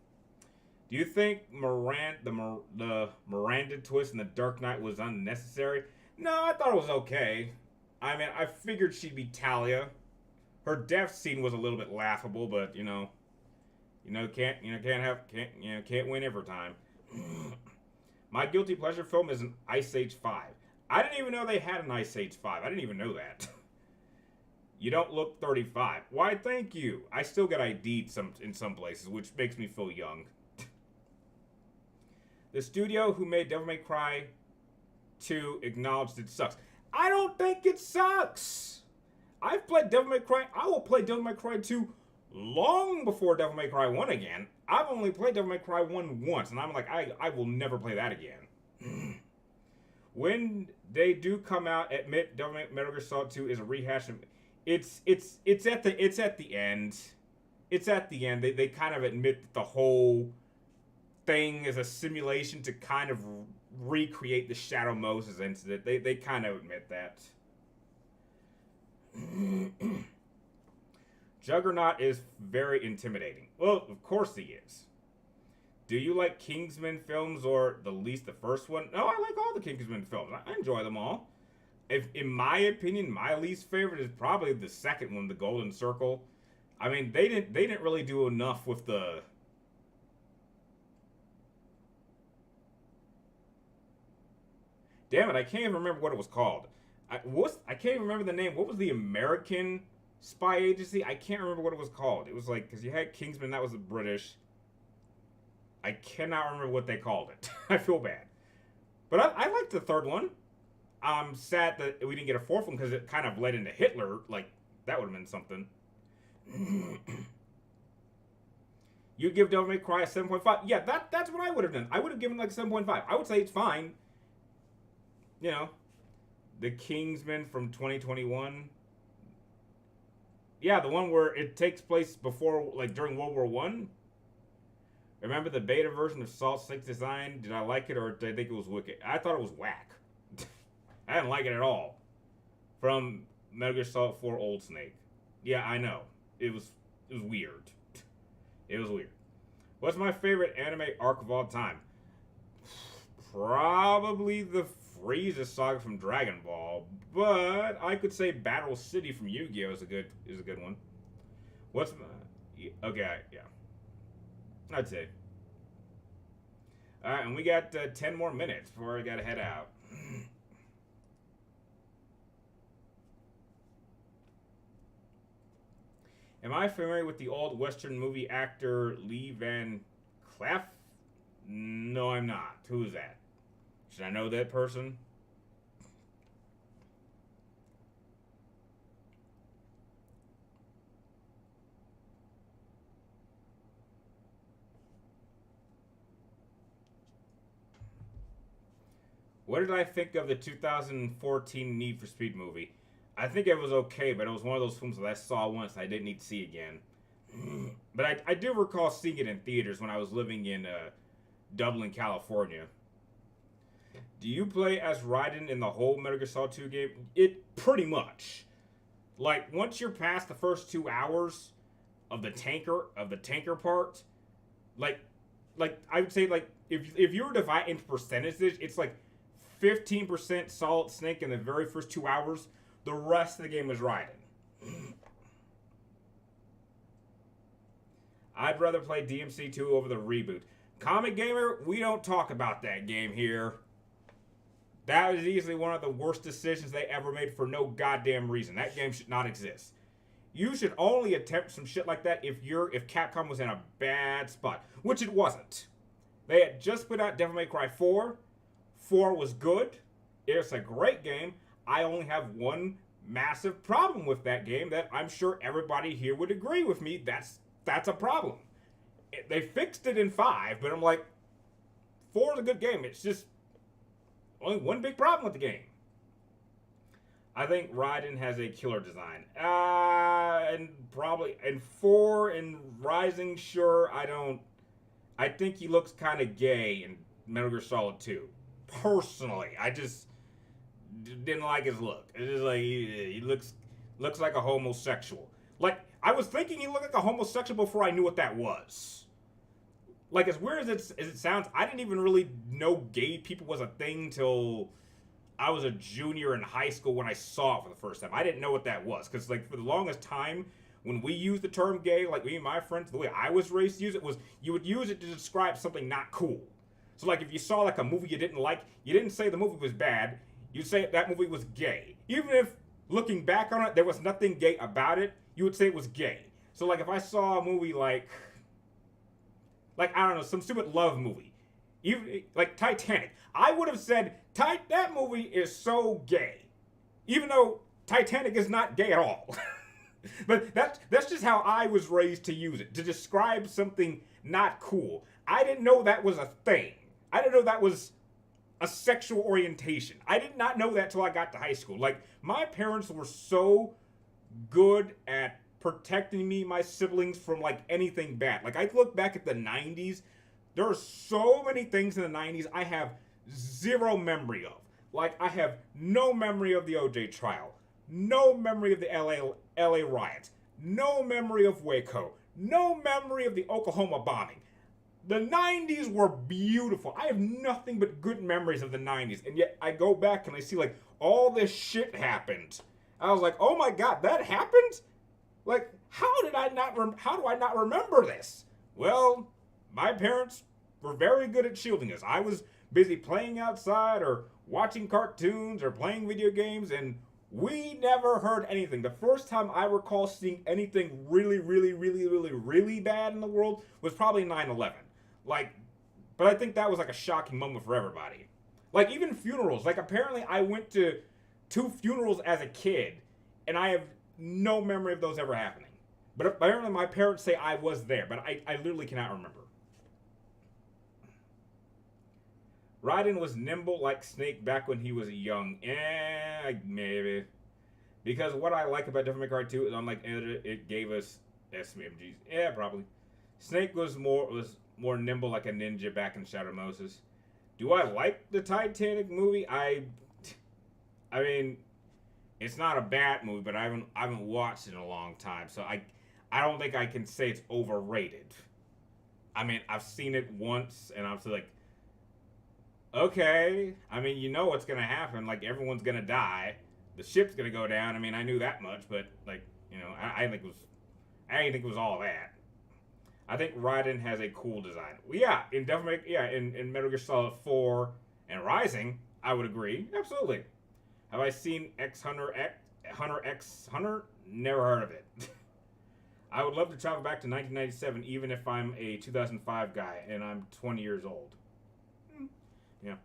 Do you think the Miranda twist in The Dark Knight was unnecessary? No, I thought it was okay. I mean, I figured she'd be Talia. Her death scene was a little bit laughable, but can't win every time. My guilty pleasure film is an Ice Age 5. I didn't even know they had an Ice Age 5. I didn't even know that. You don't look 35. Why, thank you. I still get ID'd in some places, which makes me feel young. The studio who made Devil May Cry 2 acknowledged it sucks. I don't think it sucks. I've played Devil May Cry. I will play Devil May Cry 2 long before Devil May Cry 1 again. I've only played Devil May Cry 1 once, and I'm like, I will never play that again. When they do come out, admit Metal Gear Solid 2 is a rehash. It's at the end. It's at the end. They kind of admit that the whole thing is a simulation to kind of recreate the Shadow Moses incident. They kind of admit that. Juggernaut is very intimidating. Well, of course he is. Do you like Kingsman films or the first one? No, I like all the Kingsman films. I enjoy them all. In my opinion, my least favorite is probably the second one, The Golden Circle. I mean, they didn't really do enough with the... Damn it, I can't even remember what it was called. I can't even remember the name. What was the American spy agency? I can't remember what it was called. It was like, because you had Kingsman, that was the British. I cannot remember what they called it. I feel bad. But I liked the third one. I'm sad that we didn't get a fourth one because it kind of led into Hitler. Like, that would have been something. You give Devil May Cry a 7.5? Yeah, that's what I would have done. I would have given like a 7.5. I would say it's fine. You know, the Kingsman from 2021. Yeah, the one where it takes place before, like, during World War One. Remember the beta version of Salt Snake's design? Did I like it or did I think it was wicked? I thought it was whack. I didn't like it at all. From Metal Gear Solid 4 Old Snake. Yeah, I know. It was weird. It was weird. What's my favorite anime arc of all time? Probably the Frieza saga from Dragon Ball, but I could say Battle City from Yu-Gi-Oh is a good one. What's my okay? Yeah, I'd say. All right, and we got 10 more minutes before I gotta head out. Am I familiar with the old Western movie actor Lee Van Cleef? No, I'm not. Who is that? Should I know that person? What did I think of the 2014 Need for Speed movie? I think it was okay, but it was one of those films that I saw once I didn't need to see again. But I do recall seeing it in theaters when I was living in Dublin, California. Do you play as Raiden in the whole Metal Gear Solid 2 game? It pretty much. Like once you're past the first 2 hours of the tanker part, like I would say like if you were dividing into percentages, it's like 15% Solid Snake in the very first 2 hours. The rest of the game is Raiden. I'd rather play DMC2 over the reboot. Comic Gamer, we don't talk about that game here. That was easily one of the worst decisions they ever made for no goddamn reason. That game should not exist. You should only attempt some shit like that if Capcom was in a bad spot, which it wasn't. They had just put out Devil May Cry 4. 4 was good. It's a great game. I only have one massive problem with that game that I'm sure everybody here would agree with me. That's a problem. They fixed it in 5, but I'm like, 4 is a good game. It's just only one big problem with the game. I think Raiden has a killer design. And probably, and 4 and Rising, sure, I think he looks kind of gay in Metal Gear Solid 2. Personally, I just didn't like his look. It's just like, he looks like a homosexual. Like, I was thinking he looked like a homosexual before I knew what that was. Like, as weird as it sounds, I didn't even really know gay people was a thing till I was a junior in high school when I saw it for the first time. I didn't know what that was. Because, like, for the longest time, when we used the term gay, like, me and my friends, the way I was raised to use it was, you would use it to describe something not cool. So, like, if you saw, like, a movie you didn't like, you didn't say the movie was bad. You'd say that movie was gay. Even if, looking back on it, there was nothing gay about it, you would say it was gay. So, like, if I saw a movie like I don't know, some stupid love movie, even like Titanic, I would have said that movie is so gay, even though Titanic is not gay at all. But that's just how I was raised to use it, to describe something not cool. I didn't know that was a thing. I didn't know that was a sexual orientation. I did not know that till I got to high school. Like, my parents were so good at protecting me, my siblings, from like anything bad. Like, I look back at the 90s, there are so many things in the 90s I have zero memory of. Like, I have no memory of the OJ trial, no memory of the LA riots, no memory of Waco, no memory of the Oklahoma bombing. The 90s were beautiful. I have nothing but good memories of the 90s, and yet I go back and I see like all this shit happened. I was like, oh my god, that happened? Like, how do I not remember this? Well, my parents were very good at shielding us. I was busy playing outside or watching cartoons or playing video games, and we never heard anything. The first time I recall seeing anything really, really, really, really, really bad in the world was probably 9/11. Like, but I think that was like a shocking moment for everybody. Like, even funerals. Like, apparently I went to 2 funerals as a kid, and I have no memory of those ever happening. But apparently my parents say I was there, but I literally cannot remember. Raiden was nimble like Snake back when he was young. Maybe. Because what I like about Devil May Cry 2 is unlike it gave us SMGs. Yeah, probably. Snake was more nimble like a ninja back in Shadow Moses. Do I like the Titanic movie? I I mean, it's not a bad movie, but I haven't watched it in a long time, so I don't think I can say it's overrated. I mean, I've seen it once, and I'm still like, okay. I mean, you know what's gonna happen. Like everyone's gonna die. The ship's gonna go down. I mean, I knew that much, but like, I think it was. I didn't think it was all that. I think Raiden has a cool design. Well, yeah, in in Metal Gear Solid 4 and Rising, I would agree. Absolutely. Have I seen Hunter X Hunter? Never heard of it. I would love to travel back to 1997, even if I'm a 2005 guy and I'm 20 years old. Yeah.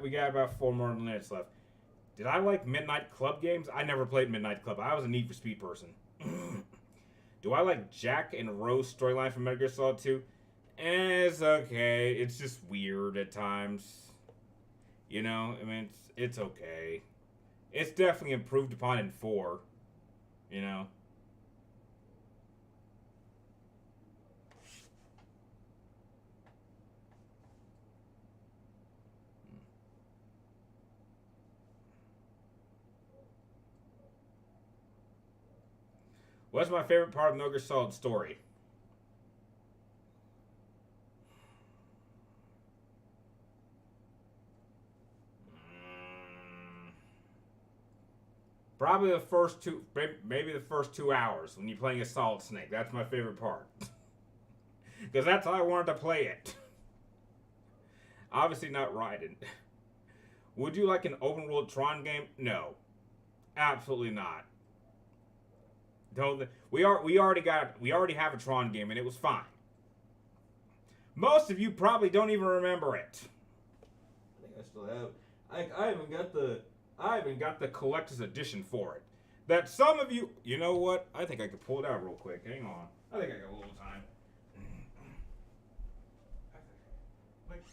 We got about 4 more minutes left. Did I like Midnight Club games? I never played Midnight Club. I was a Need for Speed person. Do I like Jack and Rose storyline from Metal Gear Solid 2? It's okay. It's just weird at times. I mean, it's okay. It's definitely improved upon in 4. You know. What's my favorite part of Metal Gear Solid story? Mm, Probably the first two, maybe the first 2 hours when you're playing a Solid Snake. That's my favorite part. Because that's how I wanted to play it. Obviously not Raiden. Would you like an open world Tron game? No. Absolutely not. Don't we already have a Tron game and it was fine. Most of you probably don't even remember it. I think I still have. I haven't got the collector's edition for it. That some of you, you know what? I think I could pull it out real quick. Hang on. I think I got a little time. Like,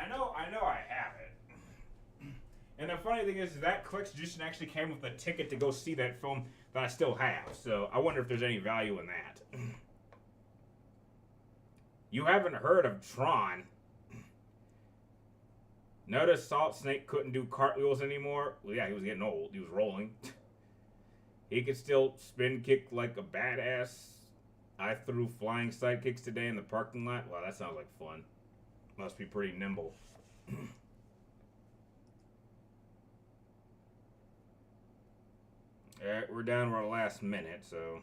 no, I know I have it. And the funny thing is that collector's edition actually came with a ticket to go see that film that I still have. So I wonder if there's any value in that. You haven't heard of Tron. Notice Salt Snake couldn't do cartwheels anymore? Well, yeah, he was getting old. He was rolling. He could still spin kick like a badass. I threw flying sidekicks today in the parking lot. Wow, that sounds like fun. Must be pretty nimble. Alright, we're down to our last minute, so.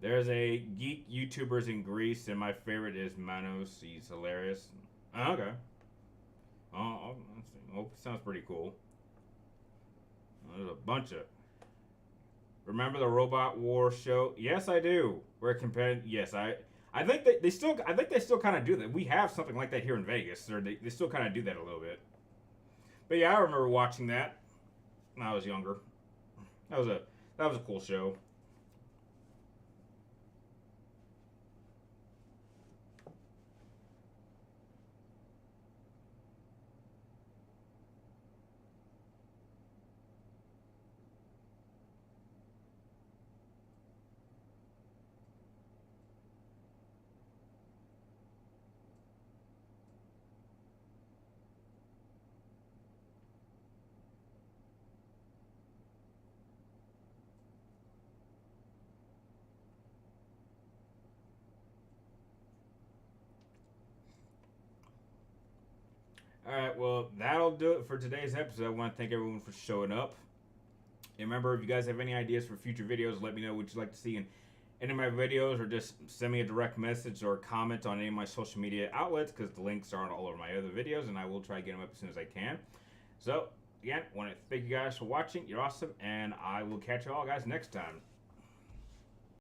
There's a geek YouTubers in Greece, and my favorite is Manos. He's hilarious. Oh, okay. Let's see. Oh, sounds pretty cool. There's a bunch of. Remember the Robot War show? Yes, I do. We're comparing. Yes, I think they still. I think they still kind of do that. We have something like that here in Vegas, or they still kind of do that a little bit. But yeah, I remember watching that when I was younger. That was a cool show. All right, well, that'll do it for today's episode. I want to thank everyone for showing up. And remember, if you guys have any ideas for future videos, let me know what you'd like to see in any of my videos, or just send me a direct message or comment on any of my social media outlets, because the links are on all over my other videos, and I will try to get them up as soon as I can. So, again, want to thank you guys for watching. You're awesome, and I will catch you all guys next time.